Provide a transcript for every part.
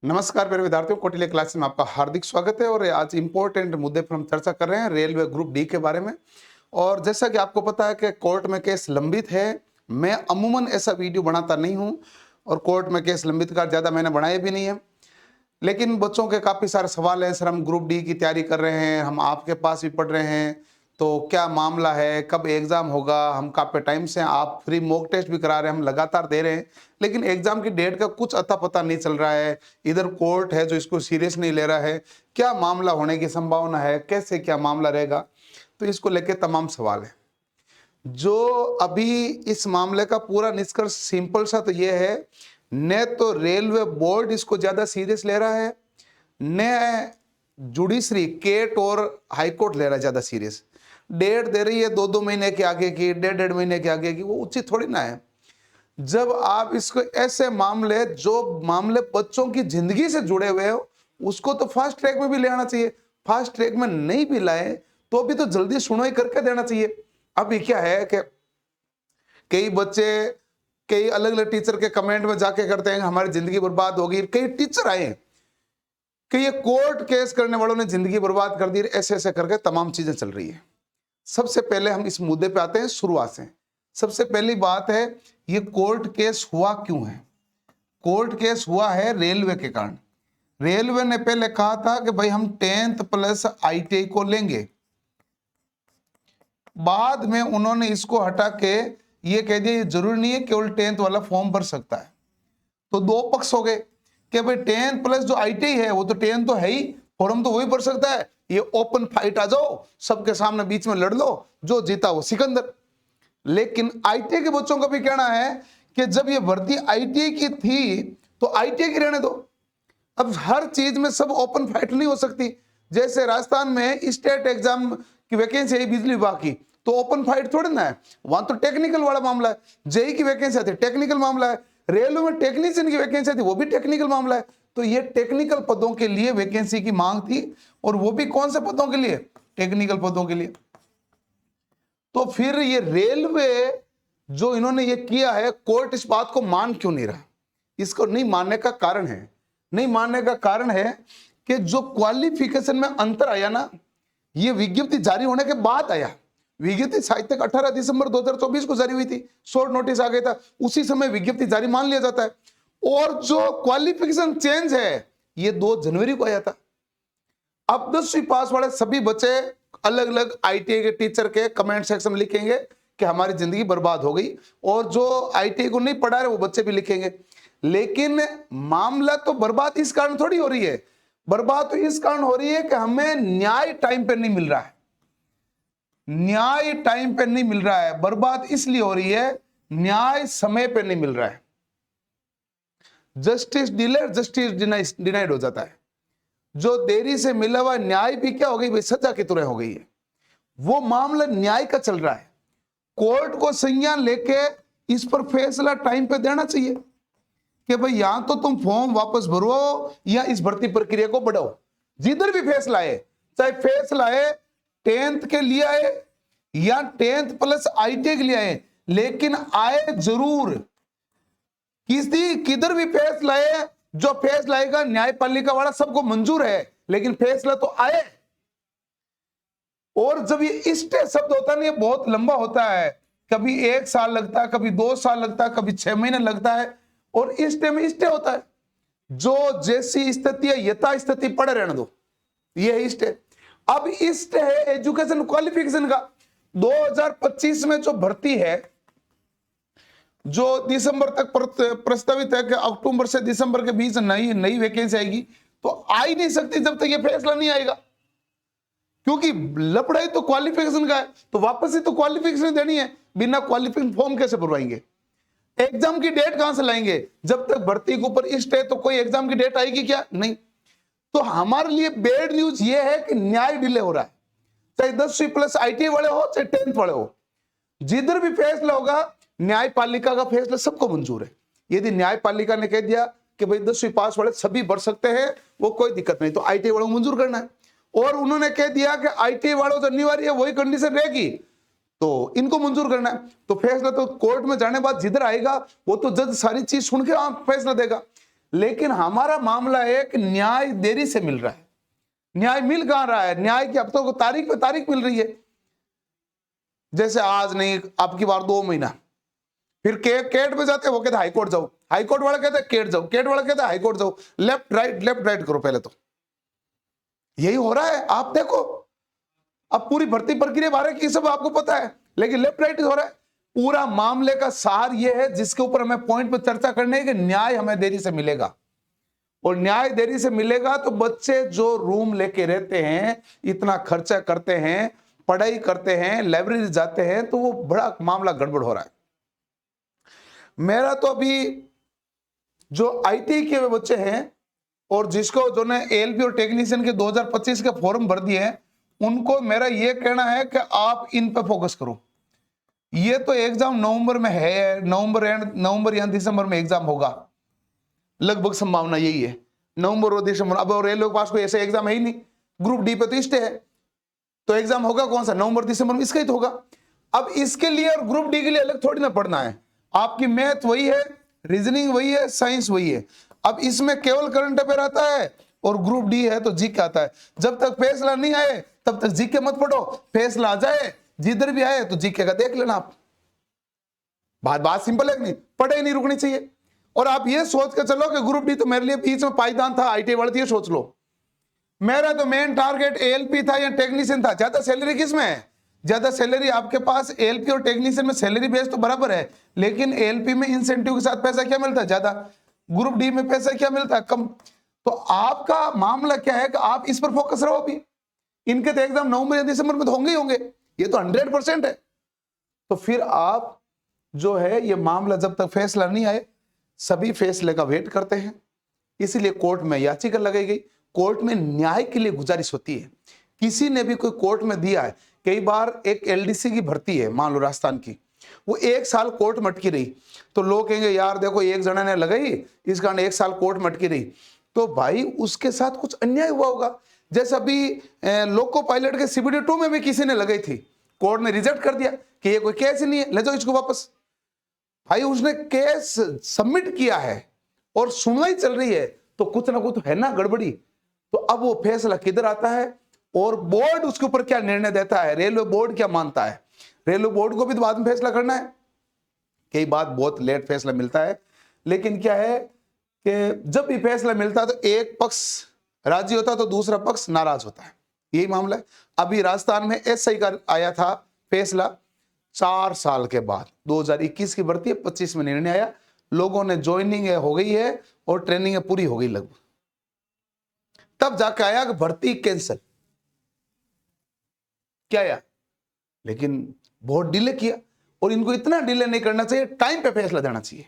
नमस्कार मेरे विद्यार्थियों, कौटिल्य क्लासेस में आपका हार्दिक स्वागत है। और आज इंपॉर्टेंट मुद्दे पर हम चर्चा कर रहे हैं रेलवे ग्रुप डी के बारे में। और जैसा कि आपको पता है कि कोर्ट में केस लंबित है। मैं अमूमन ऐसा वीडियो बनाता नहीं हूं और कोर्ट में केस लंबित का ज़्यादा मैंने बनाए भी नहीं है, लेकिन बच्चों के काफ़ी सारे सवाल हैं। सर, हम ग्रुप डी की तैयारी कर रहे हैं, हम आपके पास भी पढ़ रहे हैं, तो क्या मामला है, कब एग्ज़ाम होगा। हम काफ़ी टाइम से आप फ्री मॉक टेस्ट भी करा रहे हैं, हम लगातार दे रहे हैं, लेकिन एग्ज़ाम की डेट का कुछ अता पता नहीं चल रहा है। इधर कोर्ट है जो इसको सीरियस नहीं ले रहा है। क्या मामला होने की संभावना है, कैसे क्या मामला रहेगा, तो इसको लेके तमाम सवाल है। जो अभी इस मामले का पूरा निष्कर्ष सिंपल सा तो ये है, न तो रेलवे बोर्ड इसको ज्यादा सीरियस ले रहा है, न जुडिशरी केट और हाईकोर्ट ले रहा है ज्यादा सीरियस। डेट दे रही है 2-2 महीने के आगे की, 1.5 महीने के आगे की, वो उचित थोड़ी ना है। जब आप इसको ऐसे मामले, जो मामले बच्चों की जिंदगी से जुड़े हुए हो, उसको तो फास्ट ट्रैक में भी ले आना चाहिए। फास्ट ट्रैक में नहीं भी लाए तो भी तो जल्दी सुनवाई करके देना चाहिए। अभी क्या है कि कई बच्चे कई अलग अलग टीचर के कमेंट में जाके करते हैं हमारी जिंदगी बर्बाद होगी। कई टीचर आए कि ये कोर्ट केस करने वालों ने जिंदगी बर्बाद कर दी, ऐसे ऐसे करके तमाम चीजें चल रही है। सबसे पहले हम इस मुद्दे पे आते हैं शुरुआत से। सबसे पहली बात है, ये कोर्ट केस हुआ क्यों है। कोर्ट केस हुआ है रेलवे के कारण। रेलवे ने पहले कहा था कि भाई हम 10th प्लस ITI को लेंगे। बाद में उन्होंने इसको हटा के ये कह दिया ये जरूरी नहीं है, केवल 10th वाला फॉर्म भर सकता है। तो दो पक्ष हो गए कि भाई 10th प्लस जो ITI है वो तो 10th तो है ही, फॉर्म तो वही भर सकता है। ये ओपन फाइट आ जाओ, सबके सामने बीच में लड़ लो, जो जीता वो सिकंदर। लेकिन ITI के बच्चों का भी कहना है कि जब ये भर्ती ITI की थी तो ITI की रहने दो। अब हर चीज में सब ओपन फाइट नहीं हो सकती। जैसे राजस्थान में स्टेट एग्जाम की वैकेंसी है बिजली विभाग की, तो ओपन फाइट थोड़ी ना है, वहां तो टेक्निकल वाला मामला है। जेई की वैकेंसी आती है, टेक्निकल मामला है। रेलवे में टेक्नीशियन की वैकेंसी आती है, वो भी टेक्निकल मामला है। तो ये टेक्निकल पदों के लिए वैकेंसी की मांग थी, और वो भी कौन से पदों के लिए, टेक्निकल पदों के लिए। तो फिर ये रेलवे जो इन्होंने ये किया है, कोर्ट इस बात को मान क्यों नहीं रहा। इसको नहीं मानने का कारण है, नहीं मानने का कारण है कि जो क्वालिफिकेशन में अंतर आया ना, ये विज्ञप्ति जारी होने के बाद आया। विज्ञप्ति शायद तक 18 दिसंबर 2024 को जारी हुई थी, शॉर्ट नोटिस आ गया था, उसी समय विज्ञप्ति जारी मान लिया जाता है। और जो क्वालिफिकेशन चेंज है ये 2 जनवरी को आया था। अब 10वीं पास वाले सभी बच्चे अलग अलग ITI के टीचर के कमेंट सेक्शन में लिखेंगे कि हमारी जिंदगी बर्बाद हो गई, और जो ITI को नहीं पढ़ा रहे वो बच्चे भी लिखेंगे। लेकिन मामला तो बर्बाद इस कारण थोड़ी हो रही है, बर्बाद तो इस कारण हो रही है कि हमें न्याय टाइम पे नहीं मिल रहा है। न्याय टाइम पे नहीं मिल रहा है, बर्बाद इसलिए हो रही है, न्याय समय पे नहीं मिल रहा है। जस्टिस डिलेड जस्टिस डिनाइड हो जाता है। जो देरी से मिला हुआ न्याय भी क्या हो गई भाई, सजा की तरह हो गई है। वो मामला न्याय का चल रहा है। कोर्ट को संज्ञान लेके इस पर फैसला टाइम पे देना चाहिए कि भाई यहां तो तुम फॉर्म वापस भरो या इस भर्ती प्रक्रिया को बढ़ाओ। जिधर भी फैसला है, चाहे फैसला है 10th के लिए आए या 10th प्लस ITI के लिए आए, लेकिन आए जरूर। किसी किधर भी फैसला है, जो फैसला आएगा न्यायपालिका वाला सबको मंजूर है, लेकिन फैसला तो आए। और जब ये स्टे शब्द होता है ना, ये बहुत लंबा होता है, कभी 1 साल लगता है, कभी 2 साल लगता है, कभी 6 महीने लगता है, और स्टे में स्टे होता है। जो जैसी स्थिति है यथा स्थिति पड़े रहने दो, ये स्टे। अब स्टे है एजुकेशन क्वालिफिकेशन का। 2025 में जो भर्ती है, जो दिसंबर तक प्रस्तावित है कि अक्टूबर से दिसंबर के बीच नई वैकेंसी आएगी, तो आ ही नहीं सकती जब तक ये फैसला नहीं आएगा, क्योंकि लपड़ाई तो क्वालिफिकेशन का है। तो वापस ही तो क्वालिफिकेशन देनी है, बिना क्वालिफिकेशन फॉर्म कैसे भरवाएंगे, एग्जाम की डेट कहां से लाएंगे। जब तक भर्ती के ऊपर इष्ट है तो कोई एग्जाम की डेट आएगी क्या, नहीं। तो हमारे लिए बैड न्यूज ये है कि न्याय डिले हो रहा है, चाहे 10वीं प्लस ITI वाले हो, चाहे 10th वाले हो। जिधर भी फैसला होगा, न्यायपालिका का फैसला सबको मंजूर है। यदि न्यायपालिका ने कह दिया कि भाई 10वीं पास वाले सभी भर सकते हैं, वो कोई दिक्कत नहीं, तो ITI वालों को मंजूर करना है। और उन्होंने कह दिया कि ITI वालों से अनिवार्य है, वही कंडीशन रहेगी, तो इनको मंजूर करना है। तो फैसला तो कोर्ट में जाने बाद जिधर आएगा वो तो जज सारी चीज सुन के फैसला देगा। लेकिन हमारा मामला है कि न्याय देरी से मिल रहा है। न्याय मिल कहां रहा है? न्याय की हफ्तों को तारीख पे तारीख मिल रही है। जैसे आज नहीं, आपकी बार 2 महीना, फिर केट में जाते, वो कहते हाईकोर्ट जाओ, हाईकोर्ट वाला कहते केट जाओ, केट वाला कहते हाईकोर्ट जाओ, लेफ्ट राइट करो पहले। तो यही हो रहा है। आप देखो, अब पूरी भर्ती प्रक्रिया भारत की सब आपको पता है, लेकिन लेफ्ट राइट हो रहा है। पूरा मामले का सार यह है, जिसके ऊपर हमें पॉइंट पर चर्चा करनी है, कि न्याय हमें देरी से मिलेगा। और न्याय देरी से मिलेगा तो बच्चे जो रूम लेके रहते हैं, इतना खर्चा करते हैं, पढ़ाई करते हैं, लाइब्रेरी जाते हैं, तो वो बड़ा मामला गड़बड़ हो रहा है। मेरा तो अभी जो आईटी के बच्चे हैं और जिसको जो ने एएलपी और टेक्नीशियन के 2025 के फॉर्म भर दिए हैं, उनको मेरा ये कहना है कि आप इन पे फोकस करो। ये तो एग्जाम नवंबर में है, नवंबर या दिसंबर में एग्जाम होगा, लगभग संभावना यही है, नवंबर और दिसंबर। अब रेलवे के पास कोई ऐसा एग्जाम है ही नहीं, ग्रुप डी पे तो स्टे है, तो एग्जाम होगा कौन सा? नवंबर दिसंबर में, इसका ही तो होगा। अब इसके लिए और ग्रुप डी के लिए अलग थोड़ी ना पढ़ना है। आपकी मैथ वही है, रीजनिंग वही है, साइंस वही है। अब इसमें केवल करंट अफेयर आता है और ग्रुप डी है तो जीके आता है। जब तक फैसला नहीं आए तब तक जीके मत पढ़ो, फैसला आ जाए जिधर भी आए तो जीके का देख लेना आप। बात सिंपल है कि नहीं? पढ़ाई नहीं रुकनी चाहिए। और आप ये सोच के चलो कि ग्रुप डी तो मेरे लिए बीच में पायदान था, आईटी वाले, ये सोच लो। मेरा तो मेन टारगेट एएलपी था या टेक्नीशियन था। ज्यादा सैलरी किस में है? ज्यादा सैलरी आपके पास एएलपी और टेक्नीशियन में सैलरी बेस तो बराबर है, लेकिन एएलपी में इंसेंटिव के साथ पैसा क्या मिलता है? ज्यादा। ग्रुप डी में पैसा क्या मिलता है? कम। तो आपका मामला क्या है कि आप इस पर फोकस रहो। अभी इनके तो एग्जाम नवंबर या दिसंबर में तो होंगे ही होंगे, ये तो 100% है। तो फिर आप जो है ये मामला जब तक फैसला नहीं आए, सभी फैसले का वेट करते हैं। इसीलिए कोर्ट में याचिका लगाई गई। कोर्ट में न्याय के लिए गुजारिश होती है। किसी ने भी कोई कोर्ट में दिया है, कई बार एक एलडीसी की भर्ती है, मान लो राजस्थान की, वो 1 साल कोर्ट में अटकी रही, तो लोग कहेंगे यार देखो एक जना ने लगाई, इस कारण 1 साल कोर्ट में अटकी रही। तो भाई उसके साथ कुछ अन्याय हुआ होगा। जैसे अभी लोको पायलट के सीबीडी 2 में भी किसी ने लगाई थी, कोर्ट ने रिजेक्ट कर दिया कि ये कोई केस ही नहीं है, ले जाओ इसको वापस। भाई उसने केस सबमिट किया है और सुनवाई चल रही है, तो कुछ ना कुछ है ना गड़बड़ी। तो अब वो फैसला किधर आता है और बोर्ड उसके ऊपर क्या निर्णय देता है, रेलवे बोर्ड क्या मानता है, रेलवे बोर्ड को भी तो बाद में फैसला करना है। कई बात बहुत लेट फैसला मिलता है, लेकिन क्या है कि जब भी फैसला मिलता है तो एक पक्ष राजी होता है तो दूसरा पक्ष नाराज होता है, यही मामला है। अभी राजस्थान में एसआई का आया था फैसला 4 साल के बाद, 2021 की भर्ती है, 25 में निर्णय आया, लोगों ने ज्वाइनिंग हो गई है और ट्रेनिंग पूरी हो गई लगभग। तब जाके आया कि भर्ती कैंसिल क्या आया, लेकिन बहुत डिले किया। और इनको इतना डिले नहीं करना चाहिए, टाइम पे फैसला देना चाहिए।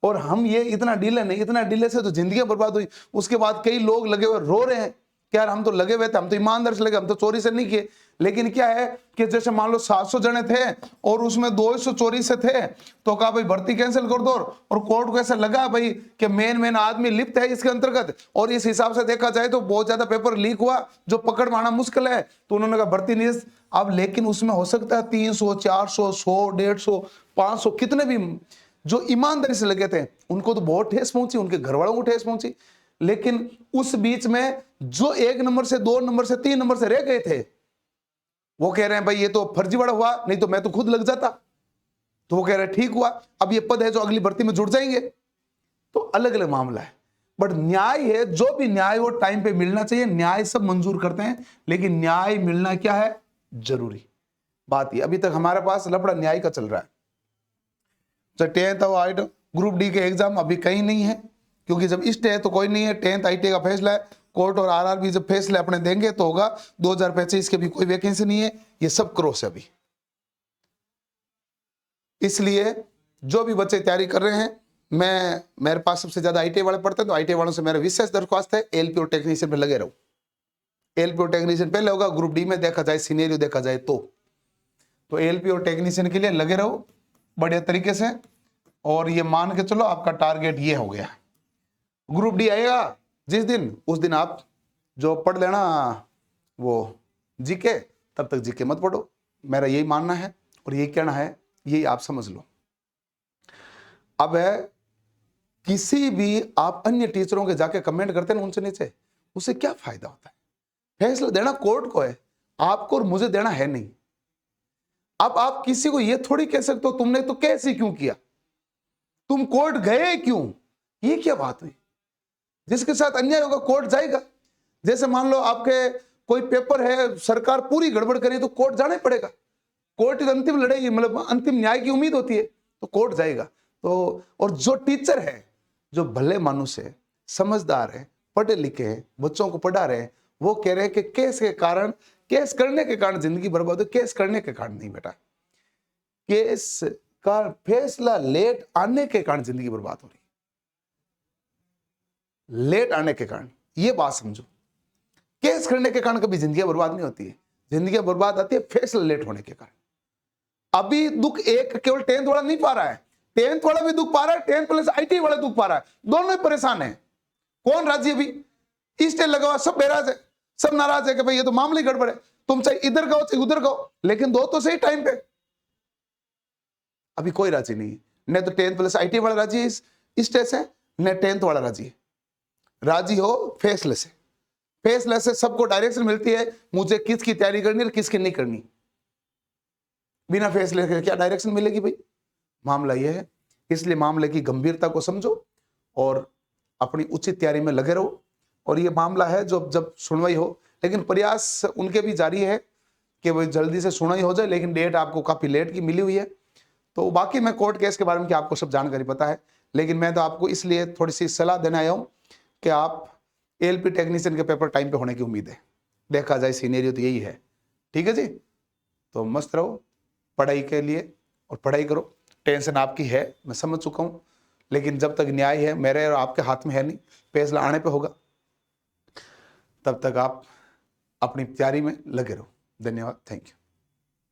और हम ये इतना डिले से तो जिंदगी बर्बाद हुई। उसके बाद कई लोग लगे हुए रो रहे हैं कि यार हम तो लगे हुए थे, हम तो ईमानदार से लगे, हम तो चोरी से नहीं किए। लेकिन क्या है कि जैसे मान लो 700 जने थे और उसमें 200 चोरी से थे, तो कहा भाई भर्ती कैंसिल कर दो। और कोर्ट को ऐसा लगा भाई कि मेन आदमी लिप्त है इसके अंतर्गत, और इस हिसाब से देखा जाए तो बहुत ज्यादा पेपर लीक हुआ जो पकड़ पाना मुश्किल है, तो उन्होंने कहा भर्ती नहीं। अब लेकिन उसमें हो सकता है 300, 400, 100, 150, 500, कितने भी जो ईमानदारी से लगे थे उनको तो बहुत ठेस पहुंची, उनके घर वालों को ठेस पहुंची। लेकिन उस बीच में जो 1 नंबर से 2 नंबर से 3 नंबर से रह गए थे, वो कह रहे हैं भाई ये तो फर्जीवाड़ा हुआ, नहीं तो मैं तो खुद लग जाता। तो वो कह रहे हैं ठीक हुआ, अब ये पद है जो अगली भर्ती में जुड़ जाएंगे। तो अलग अलग मामला है, बट न्याय है, जो भी न्याय वो टाइम पे मिलना चाहिए। न्याय सब मंजूर करते हैं, लेकिन न्याय मिलना क्या है, जरूरी बात ये। अभी तक हमारे पास लफड़ा न्याय का चल रहा है। तो 10th और 8 ग्रुप डी के एग्जाम अभी कहीं नहीं है, क्योंकि जब स्टे है तो कोई नहीं है। 10th आईटी का फैसला है, कोर्ट और आरआरबी जब फैसले अपने देंगे तो होगा। 2025 के भी कोई वैकेंसी नहीं है, ये सब क्रॉस है अभी। इसलिए जो भी बच्चे तैयारी कर रहे हैं, मेरे पास सबसे ज्यादा आईटी वाले पढ़ते हैं, तो आईटी वालों से मेरा विशेष दरख्वास्त है एलपी और टेक्नीशियन पे लगे रहो। एलपी और टेक्नीशियन पहले होगा, ग्रुप डी में देखा जाए, सीनियरियो देखा जाए तो एलपी और टेक्नीशियन के लिए लगे रहो बढ़िया तरीके से। और ये मान के चलो आपका टारगेट ये हो गया। ग्रुप डी आएगा जिस दिन, उस दिन आप जो पढ़ लेना वो जीके, तब तक जीके मत पढ़ो। मेरा यही मानना है और यही कहना है, यही आप समझ लो। अब है किसी भी आप अन्य टीचरों के जाके कमेंट करते हैं ना उनसे नीचे, उससे क्या फायदा होता है? फैसला देना कोर्ट को है, आपको और मुझे देना है नहीं। अब आप किसी को ये थोड़ी कह सकते हो तुमने तो कैसे क्यों किया, तुम कोर्ट गए क्यों, ये क्या बात हुई? जिसके साथ अन्याय होगा कोर्ट जाएगा। जैसे मान लो आपके कोई पेपर है, सरकार पूरी गड़बड़ करे तो कोर्ट जाना ही पड़ेगा। कोर्ट की अंतिम लड़ाई, मतलब अंतिम न्याय की उम्मीद होती है, तो कोर्ट जाएगा। तो और जो टीचर है, जो भले मानुस है, समझदार है, पढ़े लिखे हैं, बच्चों को पढ़ा रहे हैं, वो कह रहे हैं कि केस के कारण, केस करने के कारण जिंदगी बर्बाद हो, केस करने के कारण नहीं बेटा, केस का फैसला लेट आने के कारण जिंदगी बर्बाद हो रही है। लेट आने के कारण, ये बात समझो। केस करने के कारण कभी जिंदगी बर्बाद नहीं होती है, जिंदगी बर्बाद आती है फैसला लेट होने के कारण। अभी दुख एक केवल 10th वाला नहीं पा रहा है, 10th वाला भी दुख पा रहा है, 10th प्लस IT वाला दुख पा रहा है, दोनों ही परेशान है। कौन राजी? अभी स्टे लगा हुआ, सब बेराज है, सब नाराज है कि भाई ये तो मामले गड़बड़ है, तुम चाहे इधर गाओ चाहे उधर गाओ, लेकिन दो तो सही टाइम पे। अभी कोई राजी नहीं, न तो 10th प्लस IT वाला राजी है इस स्टे से, न 10th वाला राजी है। राजी हो फैसले से, फैसले से सबको डायरेक्शन मिलती है, मुझे किसकी तैयारी करनी है किसकी नहीं करनी। बिना फैसले के क्या डायरेक्शन मिलेगी भाई? मामला यह है, इसलिए मामले की गंभीरता को समझो और अपनी उचित तैयारी में लगे रहो। और ये मामला है जो जब सुनवाई हो, लेकिन प्रयास उनके भी जारी है कि वो जल्दी से सुनवाई हो जाए, लेकिन डेट आपको काफी लेट की मिली हुई है। तो बाकी मैं कोर्ट केस के बारे में आपको सब जानकारी पता है, लेकिन मैं तो आपको इसलिए थोड़ी सी सलाह देने आया हूं कि आप ALP टेक्नीशियन के पेपर टाइम पे होने की उम्मीद है। देखा जाए सीनेरियो तो यही है। ठीक है जी, तो मस्त रहो पढ़ाई के लिए और पढ़ाई करो। टेंशन आपकी है, मैं समझ चुका हूं, लेकिन जब तक न्याय है मेरे और आपके हाथ में है नहीं, फैसला आने पे होगा, तब तक आप अपनी तैयारी में लगे रहो। धन्यवाद, थैंक यू।